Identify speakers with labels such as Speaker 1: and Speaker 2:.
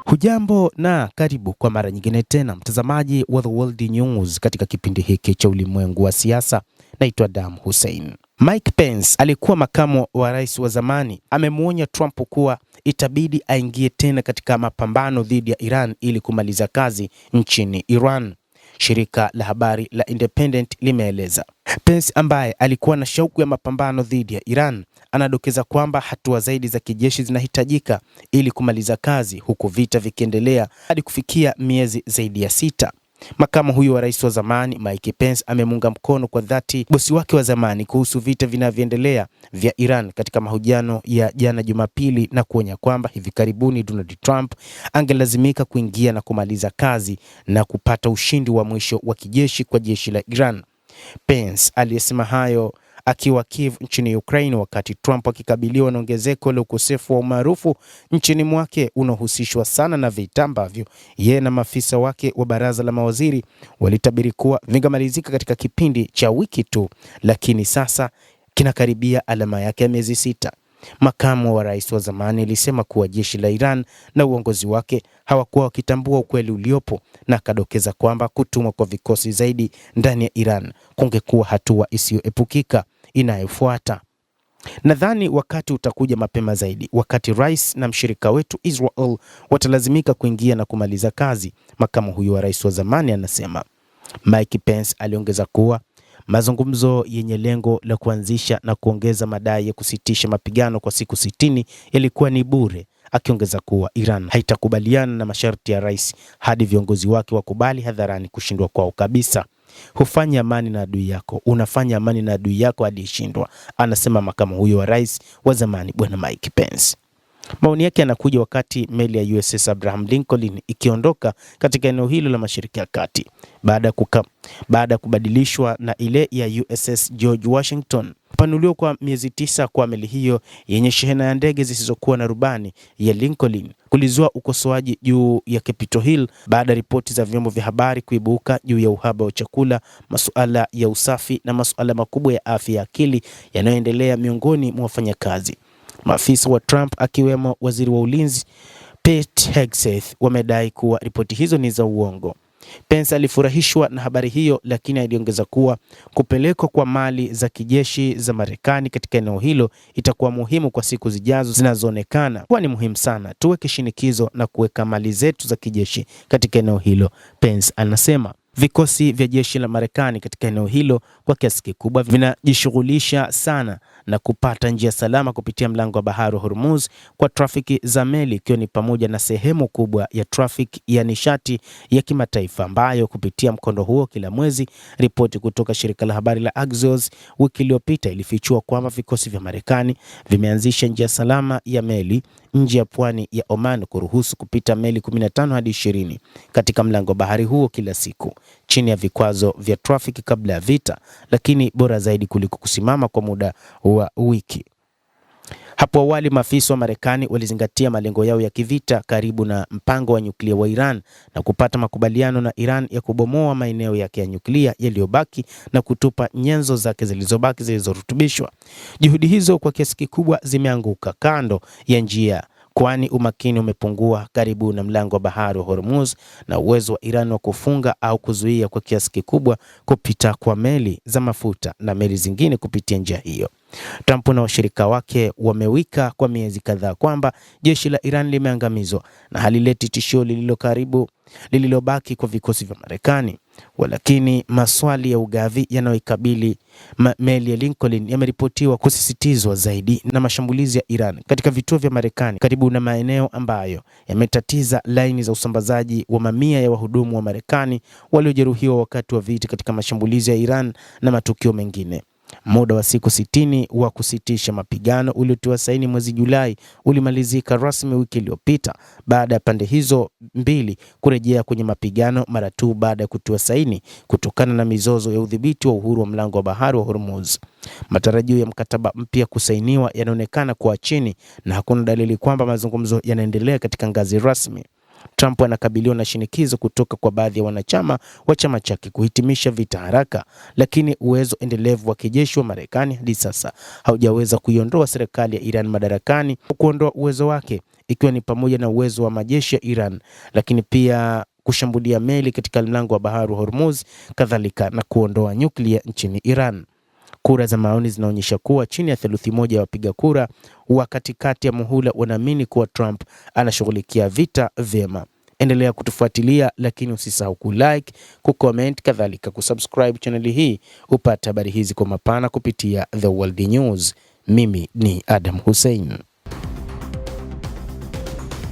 Speaker 1: Hujambo na karibu kwa mara nyingine tena mtazamaji wa The World News katika kipindi hiki cha ulimwengu wa siasa. Naitwa Dam Hussein. Mike Pence alikuwa makamu wa rais wa zamani, amemuonya Trump kuwa itabidi aingie tena katika mapambano dhidi ya Iran ili kumaliza kazi nchini Iran. Shirika la habari la Independent limeeleza Pence, ambaye alikuwa na shauku ya mapambano dhidi ya Iran, anadokeza kwamba hatua zaidi za kijeshi zinahitajika ili kumaliza kazi, huku vita vikiendelea hadi kufikia miezi zaidi ya 6. Makamu huyo wa rais wa zamani Mike Pence amemunga mkono kwa dhati bosi wake wa zamani kuhusu vita vinavyoendelea vya Iran katika mahojiano ya jana Jumapili, na kuonya kwamba hivi karibuni Donald Trump angelazimika kuingia na kumaliza kazi na kupata ushindi wa mwisho wa kijeshi kwa jeshi la Iran. Pence aliyesema hayo akiwa Kiev nchini Ukraine wakati Trump akikabiliwa na ongezeko la ukosefu wa umaarufu nchini mwake unaohusishwa sana na vita ambavyo yeye na maafisa wake wa baraza la mawaziri walitabiri kuwa vingemalizika katika kipindi cha wiki tu, lakini sasa kinakaribia alama yake ya miezi 6. Makamu wa rais wa zamani alisema kuwa jeshi la Iran na uongozi wake hawakuwa wakitambua ukweli uliopo, na akadokeza kwamba kutumwa kwa vikosi zaidi ndani ya Iran kungekuwa hatua isiyoepukika inayofuata. Nadhani wakati utakuja mapema zaidi, wakati rais na mshirika wetu Israel watalazimika kuingia na kumaliza kazi, makamu huyu wa rais wa zamani anasema. Mike Pence aliongeza kuwa mazungumzo yenye lengo la kuanzisha na kuongeza madai ya kusitisha mapigano kwa siku 60 yalikuwa ni bure, akiongeza kuwa Iran haitakubaliana na masharti ya rais hadi viongozi wake wakubali hadharani kushindwa kwao kabisa. Hufanya amani na adui yako, unafanya amani na adui yako aliyeshindwa, anasema makamu huyo wa rais wa zamani bwana Mike Pence. Maoni yake yanakuja wakati meli ya USS Abraham Lincoln ikiondoka katika eneo hilo la Mashariki ya Kati baada ya kubadilishwa na ile ya USS George Washington. Kupanuliwa kwa miezi 9 kwa meli hiyo yenye shehena ya ndege zisizokuwa na rubani ya Lincoln kulizua ukosoaji juu ya Capitol Hill baada ya ripoti za vyombo vya habari kuibuka juu ya uhaba wa chakula, masuala ya usafi na masuala makubwa ya afya ya akili yanayoendelea miongoni mwa wafanyakazi. Maafisa wa Trump akiwemo waziri wa ulinzi Pete Hegseth wamedai kuwa ripoti hizo ni za uongo. Pence alifurahishwa na habari hiyo, lakini aliongeza kuwa kupelekwa kwa mali za kijeshi za Marekani katika eneo hilo itakuwa muhimu kwa siku zijazo zinazoonekana kuwa ni muhimu sana. Tuweke shinikizo na kuweka mali zetu za kijeshi katika eneo hilo, Pence anasema. Vikosi vya jeshi la Marekani katika eneo hilo kwa kiasi kikubwa vinajishughulisha sana na kupata njia salama kupitia mlango wa bahari wa Hormuz kwa trafiki za meli, ikiwa ni pamoja na sehemu kubwa ya trafiki ya nishati ya kimataifa ambayo kupitia mkondo huo kila mwezi. Ripoti kutoka shirika la habari la Axios wiki iliyopita ilifichua kwamba vikosi vya Marekani vimeanzisha njia salama ya meli nje ya pwani ya Oman kuruhusu kupita meli 15 hadi 20 katika mlango wa bahari huo kila siku, chini ya vikwazo vya trafiki kabla ya vita, lakini bora zaidi kuliko kusimama kwa muda wa wiki. Hapo awali maafisa wa Marekani walizingatia malengo yao ya kivita karibu na mpango wa nyuklia wa Iran na kupata makubaliano na Iran ya kubomoa maeneo yake ya nyuklia yaliyobaki na kutupa nyenzo zake zilizobaki zilizorutubishwa. Juhudi hizo kwa kiasi kikubwa zimeanguka kando ya njia, kwani umakini umepungua karibu na mlango wa bahari wa Hormuz na uwezo wa Iran wa kufunga au kuzuia kwa kiasi kikubwa kupita kwa meli za mafuta na meli zingine kupitia njia hiyo. Trump na washirika wake wamewika kwa miezi kadhaa kwamba jeshi la Iran limeangamizwa na halileti tishio lililobaki kwa vikosi vya Marekani. Walakini maswali ya ugavi yanayoikabili meli ya Lincoln yameripotiwa kusisitizwa zaidi na mashambulizi ya Iran katika vituo vya Marekani karibu na maeneo ambayo yametatiza laini za usambazaji wa mamia ya wahudumu wa Marekani waliojeruhiwa wakati wa vita katika mashambulizi ya Iran na matukio mengine. Muda wa siku 60 wa kusitisha mapigano uliotiwa saini mwezi Julai ulimalizika rasmi wiki iliyopita baada ya pande hizo mbili kurejea kwenye mapigano mara tu baada ya kutiwa saini kutokana na mizozo ya udhibiti wa uhuru wa mlango wa bahari wa Hormuz. Matarajio ya mkataba mpya kusainiwa yanaonekana kuwa chini na hakuna dalili kwamba mazungumzo yanaendelea katika ngazi rasmi. Trump anakabiliwa na shinikizo kutoka kwa baadhi ya wanachama wa chama chake kuhitimisha vita haraka, lakini uwezo endelevu wa kijeshi wa Marekani hadi sasa haujaweza kuiondoa serikali ya Iran madarakani. Kuondoa uwezo wake ikiwa ni pamoja na uwezo wa majeshi ya Iran, lakini pia kushambulia meli katika mlango wa bahari wa Hormuz, kadhalika na kuondoa nyuklia nchini Iran. Kura za maoni zinaonyesha kuwa chini ya theluthi moja ya wapiga kura wa katikati ya muhula wanaamini kuwa Trump anashughulikia vita vyema. Endelea kutufuatilia, lakini usisahau kulike, kucomment, kadhalika kusubscribe channel hii upate habari hizi kwa mapana kupitia The World News. Mimi ni Adam Hussein.